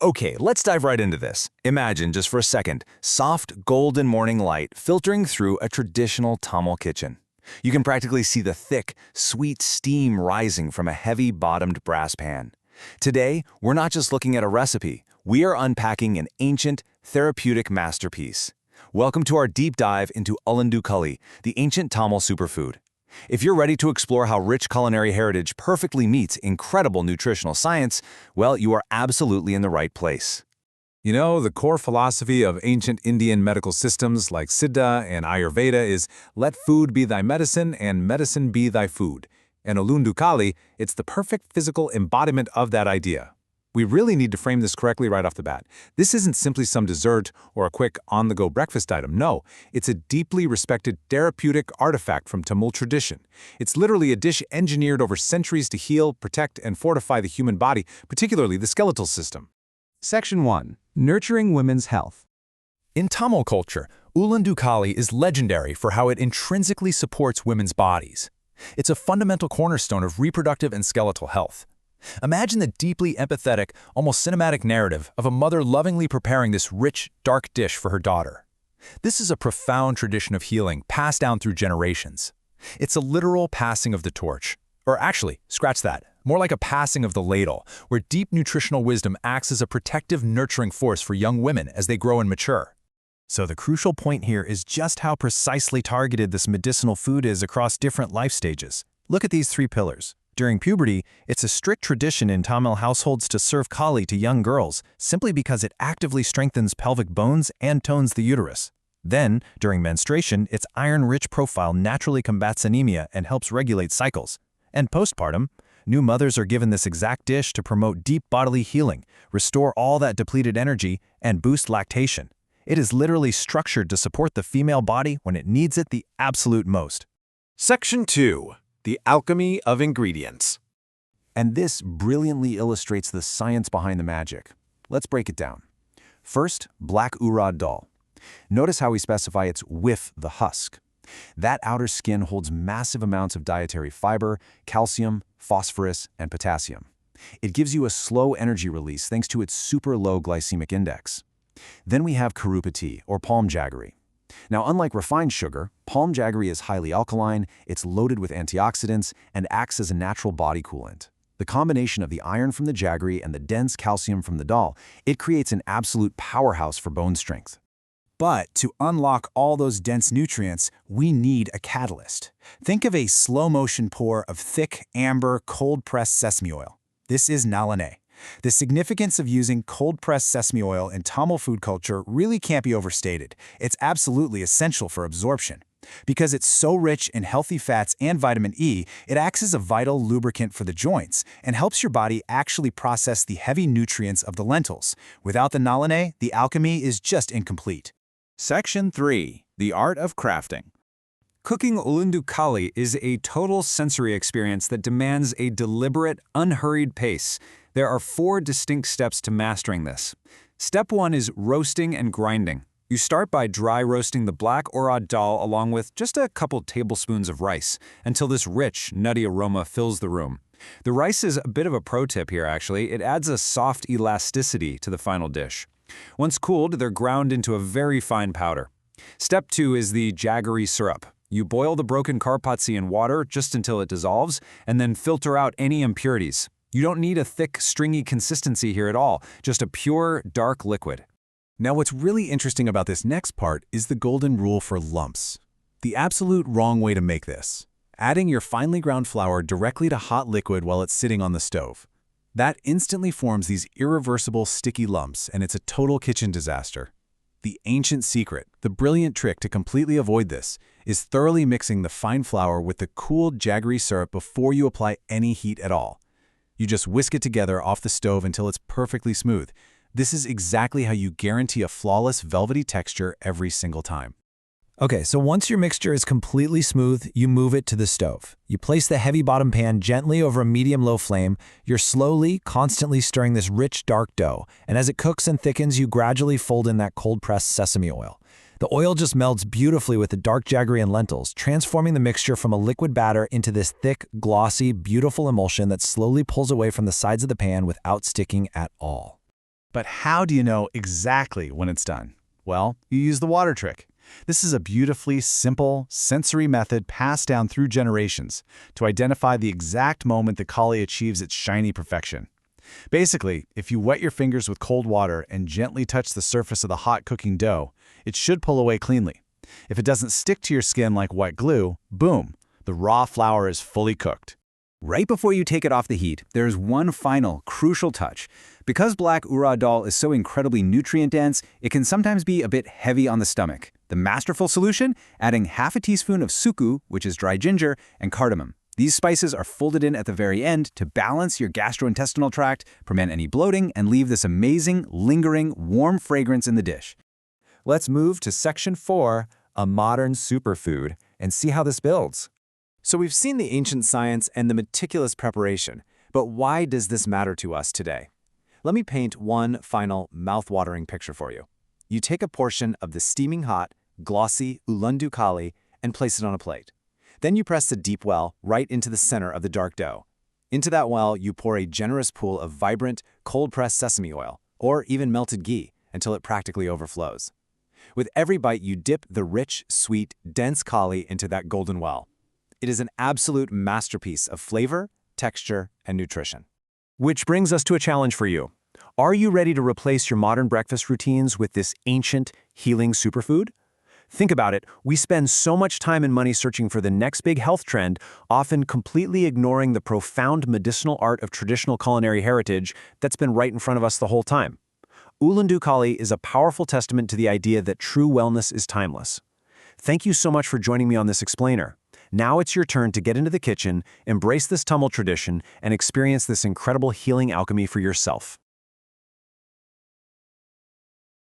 Okay, let's dive right into this. Imagine, just for a second, soft golden morning light filtering through a traditional Tamil kitchen. You can practically see the thick, sweet steam rising from a heavy-bottomed brass pan. Today, we're not just looking at a recipe, we are unpacking an ancient, therapeutic masterpiece. Welcome to our deep dive into Ulundhu, the ancient Tamil superfood. If you're ready to explore how rich culinary heritage perfectly meets incredible nutritional science, well, you are absolutely in the right place. You know, the core philosophy of ancient Indian medical systems like Siddha and Ayurveda is let food be thy medicine and medicine be thy food. And Ulundhu, it's the perfect physical embodiment of that idea. We really need to frame this correctly right off the bat. This isn't simply some dessert or a quick on-the-go breakfast item. No, it's a deeply respected therapeutic artifact from Tamil tradition. It's literally a dish engineered over centuries to heal, protect, and fortify the human body, particularly the skeletal system. Section 1. Nurturing Women's Health. In Tamil culture, Ulundhu is legendary for how it intrinsically supports women's bodies. It's a fundamental cornerstone of reproductive and skeletal health. Imagine the deeply empathetic, almost cinematic narrative of a mother lovingly preparing this rich, dark dish for her daughter. This is a profound tradition of healing passed down through generations. It's a literal passing of the torch. Or actually, scratch that, more like a passing of the ladle, where deep nutritional wisdom acts as a protective, nurturing force for young women as they grow and mature. So the crucial point here is just how precisely targeted this medicinal food is across different life stages. Look at these 3 pillars. During puberty, it's a strict tradition in Tamil households to serve kali to young girls simply because it actively strengthens pelvic bones and tones the uterus. Then, during menstruation, its iron-rich profile naturally combats anemia and helps regulate cycles. And postpartum, new mothers are given this exact dish to promote deep bodily healing, restore all that depleted energy, and boost lactation. It is literally structured to support the female body when it needs it the absolute most. Section 2. The Alchemy of Ingredients. And this brilliantly illustrates the science behind the magic. Let's break it down. First, black urad dal. Notice how we specify it's with the husk. That outer skin holds massive amounts of dietary fiber, calcium, phosphorus, and potassium. It gives you a slow energy release thanks to its super low glycemic index. Then we have karupati, or palm jaggery. Now, unlike refined sugar, palm jaggery is highly alkaline, it's loaded with antioxidants, and acts as a natural body coolant. The combination of the iron from the jaggery and the dense calcium from the dal, it creates an absolute powerhouse for bone strength. But to unlock all those dense nutrients, we need a catalyst. Think of a slow-motion pour of thick, amber, cold-pressed sesame oil. This is nalane. The significance of using cold-pressed sesame oil in Tamil food culture really can't be overstated. It's absolutely essential for absorption. Because it's so rich in healthy fats and vitamin E, it acts as a vital lubricant for the joints and helps your body actually process the heavy nutrients of the lentils. Without the nalane, the alchemy is just incomplete. Section 3. The Art of Crafting. Cooking Ulundhu is a total sensory experience that demands a deliberate, unhurried pace. There are 4 distinct steps to mastering this. Step 1 is roasting and grinding. You start by dry roasting the black urad dal along with just a couple tablespoons of rice until this rich, nutty aroma fills the room. The rice is a bit of a pro tip here, actually. It adds a soft elasticity to the final dish. Once cooled, they're ground into a very fine powder. Step 2 is the jaggery syrup. You boil the broken karpatsi in water just until it dissolves, and then filter out any impurities. You don't need a thick, stringy consistency here at all, just a pure, dark liquid. Now, what's really interesting about this next part is the golden rule for lumps. The absolute wrong way to make this. Adding your finely ground flour directly to hot liquid while it's sitting on the stove. That instantly forms these irreversible sticky lumps, and it's a total kitchen disaster. The ancient secret, the brilliant trick to completely avoid this, is thoroughly mixing the fine flour with the cooled jaggery syrup before you apply any heat at all. You just whisk it together off the stove until it's perfectly smooth. This is exactly how you guarantee a flawless, velvety texture every single time. Okay, so once your mixture is completely smooth, you move it to the stove. You place the heavy bottom pan gently over a medium-low flame. You're slowly, constantly stirring this rich, dark dough, and as it cooks and thickens, you gradually fold in that cold-pressed sesame oil. The oil just melts beautifully with the dark jaggery and lentils, transforming the mixture from a liquid batter into this thick, glossy, beautiful emulsion that slowly pulls away from the sides of the pan without sticking at all. But how do you know exactly when it's done? Well, you use the water trick. This is a beautifully simple, sensory method passed down through generations to identify the exact moment the kali achieves its shiny perfection. Basically, if you wet your fingers with cold water and gently touch the surface of the hot cooking dough, it should pull away cleanly. If it doesn't stick to your skin like wet glue, boom, the raw flour is fully cooked. Right before you take it off the heat, there's one final, crucial touch. Because black urad dal is so incredibly nutrient-dense, it can sometimes be a bit heavy on the stomach. The masterful solution? Adding half a teaspoon of suku, which is dry ginger, and cardamom. These spices are folded in at the very end to balance your gastrointestinal tract, prevent any bloating, and leave this amazing, lingering, warm fragrance in the dish. Let's move to Section 4, a modern superfood, and see how this builds. So we've seen the ancient science and the meticulous preparation, but why does this matter to us today? Let me paint one final mouth-watering picture for you. You take a portion of the steaming hot, glossy Ulundhu kali and place it on a plate. Then you press the deep well right into the center of the dark dough. Into that well, you pour a generous pool of vibrant, cold-pressed sesame oil, or even melted ghee, until it practically overflows. With every bite, you dip the rich, sweet, dense kali into that golden well. It is an absolute masterpiece of flavor, texture, and nutrition. Which brings us to a challenge for you. Are you ready to replace your modern breakfast routines with this ancient, healing superfood? Think about it, we spend so much time and money searching for the next big health trend, often completely ignoring the profound medicinal art of traditional culinary heritage that's been right in front of us the whole time. Ulundhu kali is a powerful testament to the idea that true wellness is timeless. Thank you so much for joining me on this explainer. Now it's your turn to get into the kitchen, embrace this Tamil tradition, and experience this incredible healing alchemy for yourself.